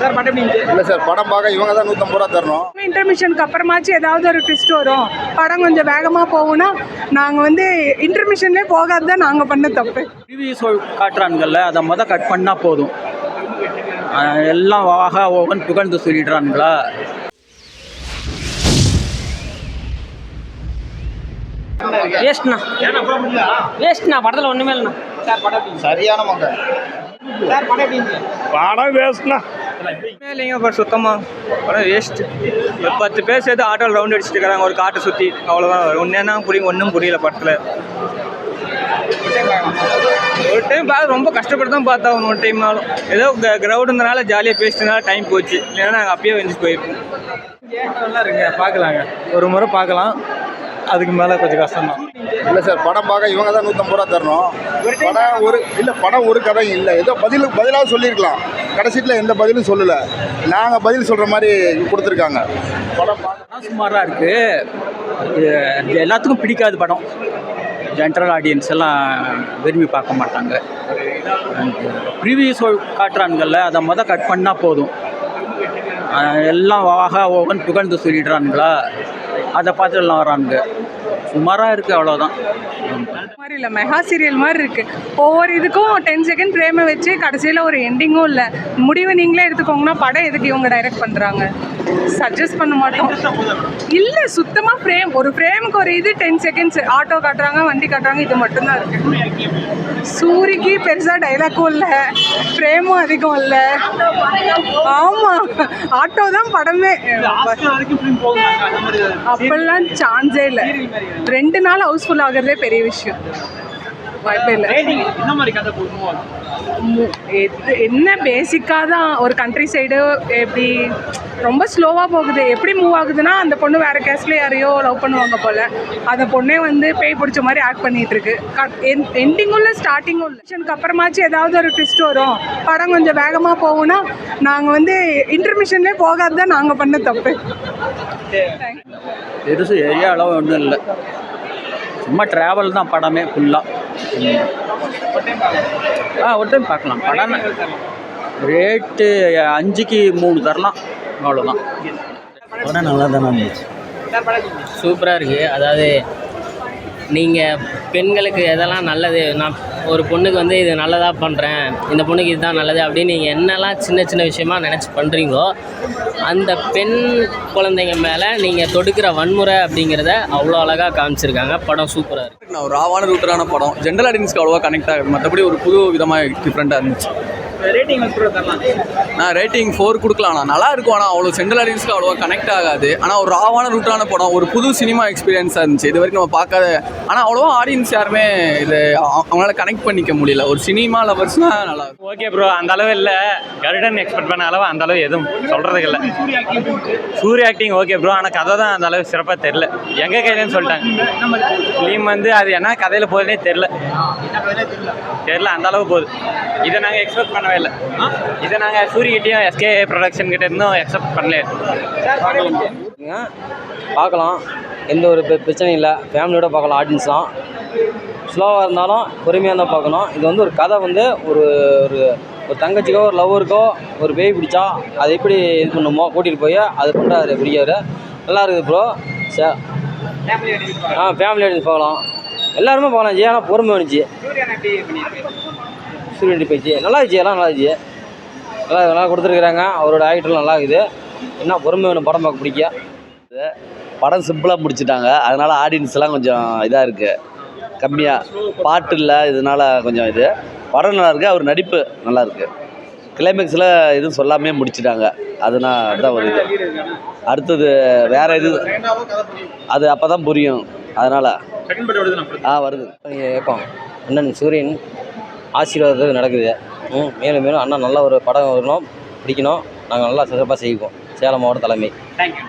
Sir படம் இல்லை sir, படம் பார்க்க இவங்க தான் 150 ரூபா தரணும். இன்டர்மிஷனுக்கு அப்புறமாச்சு ஏதாவது ஒரு ட்விஸ்ட் வரும், படம் கொஞ்சம் வேகமாக போகும்னா நாங்கள் வந்து இன்டர்மிஷன்லேயே போகாது தான் நாங்கள் பண்ண தப்பு. ரிவ்யூஸ் காட்டுறானுங்கள்ல, அதை கட் பண்ணால் போதும். எல்லாம் வாக ஓவன் புகழ்ந்து சொல்லிடுறானுங்களா. வேஸ்ட்ண்ணா படத்தில் ஒன்றுமே இல்லைண்ணா. சரியான மக்கள் படம் வேஸ்ட்ண்ணா. இல்லைங்க அப்புறம் சுத்தமாக படம் வேஸ்ட்டு. ஒரு 10 பேர் சேர்த்து ஆட்டோவில் ரவுண்ட் அடிச்சுட்டு இருக்கிறாங்க, ஒரு காட்டை சுற்றி, அவ்வளோதான். ஒன்றா புரியும், ஒன்றும் புரியல படத்தில். ஒரு டைம் பார்த்து ரொம்ப கஷ்டப்பட்டு தான் பார்த்தா ஒரு டைம்னாலும் ஏதோ கிரௌண்டுனால ஜாலியாக பேசிட்டனால டைம் போச்சு, இல்லைன்னா நாங்கள் அப்பயே வந்து போயிருப்போம். நல்லா இருக்குங்க, பார்க்கலாங்க, ஒரு முறை பார்க்கலாம், அதுக்கு மேலே கொஞ்சம் கஷ்டம் தான். இல்லை சார், படம் பார்க்க இவங்க தான் 150 ரூபா தரணும். படம் ஒரு கதை இல்லை, ஏதோ பதிலாக சொல்லியிருக்கலாம். கடைசியில் எந்த பதிலும் சொல்லலை, நாங்கள் பதில் சொல்கிற மாதிரி கொடுத்துருக்காங்க. படம் பார்க்க சுமாராக இருக்குது, எல்லாத்துக்கும் பிடிக்காது படம். ஜென்ரல் ஆடியன்ஸ் எல்லாம் விரும்பி பார்க்க மாட்டாங்க. ரிவ்யூஸ் காட்டுறானுங்கள்ல, அதை கட் பண்ணால் போதும். எல்லாம் வாக ஓவன் புகழ்ந்து சொல்லிடுறானுங்களா, அதை பார்த்து எல்லாம் வரானுங்க. சுமாராக இருக்குது, அவ்வளோதான். மாதிரி இல்லை, மெகா சீரியல் மாதிரி இருக்குது. ஒவ்வொரு இதுக்கும் 10 செகண்ட் ஃப்ரேமை வச்சு கடைசியில் ஒரு எண்டிங்கும் இல்லை. முடிவை நீங்களே எடுத்துக்கோங்கன்னா படம் எதுக்கு இவங்க டைரக்ட் பண்ணுறாங்க? சஜஸ்ட் பண்ண மாட்டோம். இல்லை, சுத்தமாக ஃப்ரேம், ஒரு ஃப்ரேமுக்கு ஒரு இது 10 செகண்ட்ஸ். ஆட்டோ காட்டுறாங்க, வண்டி காட்டுறாங்க, இது மட்டும்தான் இருக்குது. சூரிக்கு பெருசாக டைலாக்கும் இல்லை, ஃப்ரேமும் அதிகம் இல்லை. ஆமாம், ஆட்டோ தான் படமே. அப்பெல்லாம் சான்ஸே இல்லை. 2 நாள் ஹவுஸ்ஃபுல் ஆகிறதே பெரிய விஷயம். வாய்ப்பே இல்லை. என்ன பேசிக்காக தான் ஒரு கண்ட்ரி சைடு எப்படி ரொம்ப ஸ்லோவாக போகுது. எப்படி மூவ் ஆகுதுன்னா, அந்த பொண்ணு வேறு கேஸ்ட்ல யாரையோ லவ் பண்ணுவாங்க போல், அந்த பொண்ணே வந்து பேய் பிடிச்ச மாதிரி ஆக்ட் பண்ணிகிட்டு இருக்கு. எண்டிங்கும் இல்லை, ஸ்டார்டிங்கும் இல்லை. மிஷனுக்கு அப்புறமாச்சு ஏதாவது ஒரு ட்விஸ்ட் வரும், படம் கொஞ்சம் வேகமாக போகும்னா நாங்கள் வந்து இன்டர்மிஷன்லேயே போகாது தான் நாங்கள் பண்ண தப்பு. பெருசு ஏரியா அளவு ஒன்றும் இல்லை, சும்மா ட்ராவல் தான் படமே ஃபுல்லாக. ஒரு டைம் பார்க்கலாம். படம் ரேட்டு 5க்கு 3 தரலாம், அவ்வளோதான். படம் நல்லா தானே இருந்துச்சு, சூப்பராக இருக்குது. அதாவது நீங்கள் பெண்களுக்கு எதெல்லாம் நல்லது, நான் ஒரு பொண்ணுக்கு வந்து இது நல்லதாக பண்ணுறேன், இந்த பொண்ணுக்கு இதுதான் நல்லது அப்படின்னு நீங்கள் என்னெல்லாம் சின்ன சின்ன விஷயமா நினச்சி பண்ணுறீங்களோ, அந்த பெண் குழந்தைங்க மேலே நீங்கள் தொடுக்கிற வன்முறை அப்படிங்கிறத அவ்வளோ அழகாக காமிச்சிருக்காங்க. படம் சூப்பராக இருக்குது. நான் ஒரு ராவான ரூட்டரான படம், ஜென்ரல் ஆடியன்ஸ்க்கு அவ்வளோவா கனெக்ட் ஆகுது, மற்றபடி ஒரு புது விதமாக டிஃப்ரெண்ட்டாக இருந்துச்சு. நான் ரேட்டிங் 4 கொடுக்கலாம். நல்லா இருக்கும், ஆனால் அவ்வளோ ஜென்ரல் ஆடியன்ஸ்க்கு அவ்வளோவா கனெக்ட் ஆகாது. ஆனால் ஒரு ராவான ரூட்டான படம், ஒரு புது சினிமா எக்ஸ்பீரியன்ஸாக இருந்துச்சு. இது வரைக்கும் நம்ம பார்க்காத, ஆனால் அவ்வளோவா ஆடியன்ஸ் யாருமே இது அவங்களால கனெக்ட் பண்ணிக்க முடியல. ஒரு சினிமா லவர்ஸ்னால் நல்லா இருக்கும். ஓகே ப்ரோ, அந்த அளவு இல்லை. கருடன் எக்ஸ்பெக்ட் பண்ண அளவு அந்த அளவு எதுவும் சொல்கிறதுக்கு இல்லை. சூரிய ஆக்டிங் ஓகே ப்ரோ, ஆனால் கதை தான் அந்த அளவு சிறப்பாக தெரில. எங்கள் கையிலன்னு சொல்லிட்டாங்க. ஃபிலிம் வந்து அது என்ன கதையில் போகுதுன்னே தெரில, அந்த அளவு போகுது. இதை நாங்கள் எக்ஸ்பெக்ட் பண்ணவே இல்லை. இதை நாங்கள் சூரியகிட்டையும் எஸ்கே ப்ரொடக்ஷன் கிட்ட இருந்தும் எக்ஸ்பெக்ட் பண்ணல. பார்க்கலாம், எந்த ஒரு பிரச்சனையும் இல்லை, ஃபேமிலியோட பார்க்கலாம். ஆடியன்ஸ்லாம் ஸ்லோவாக இருந்தாலும் பொறுமையாக தான் பார்க்கணும். இது வந்து ஒரு கதை வந்து ஒரு ஒரு தங்கச்சிக்கோ ஒரு லவ்வருக்கோ ஒரு பேய் பிடிச்சா அதை எப்படி இது பண்ணுமோ கூட்டிகிட்டு போய் அது பண்ணுறாரு பிடிக்காரு. நல்லா இருக்குது ப்ரோ. ஃபேமிலி ஆடியன்ஸ் பார்க்கலாம், எல்லாருமே பார்க்கலாம். ஆனால் பொறுமை வந்துச்சு. சூரியன் போயிடுச்சு, நல்லா இருந்துச்சு, எல்லாம் நல்லா இருந்துச்சு, நல்லா கொடுத்துருக்குறாங்க. அவரோட ஆக்டர்லாம் நல்லா இருக்குது. என்ன பொறுமை வேணும் படம் பார்க்க பிடிக்க. படம் சிம்பிளாக முடிச்சுட்டாங்க, அதனால் ஆடியன்ஸ்லாம் கொஞ்சம் இதாக இருக்குது, கம்மியாக பாட்டு இல்லை, இதனால் கொஞ்சம் இது. படம் நல்லா இருக்குது, அவர் நடிப்பு நல்லா இருக்குது. கிளைமேக்ஸில் எதுவும் சொல்லாமே முடிச்சுட்டாங்க, அதுதான் ஒரு இது. அடுத்தது வேறு இது, அது அப்போ தான் புரியும், அதனால் வருது. கேட்போம் அண்ணன் சூரியன் ஆசீர்வாதத்துக்கு நடக்குது. மேலும் மேலும் அண்ணா நல்ல ஒரு படம் வரணும், பிடிக்கணும். நாங்கள் நல்லா சிறப்பாக செய்வோம். சேலம் மாவட்ட தலைமை. தேங்க்யூ.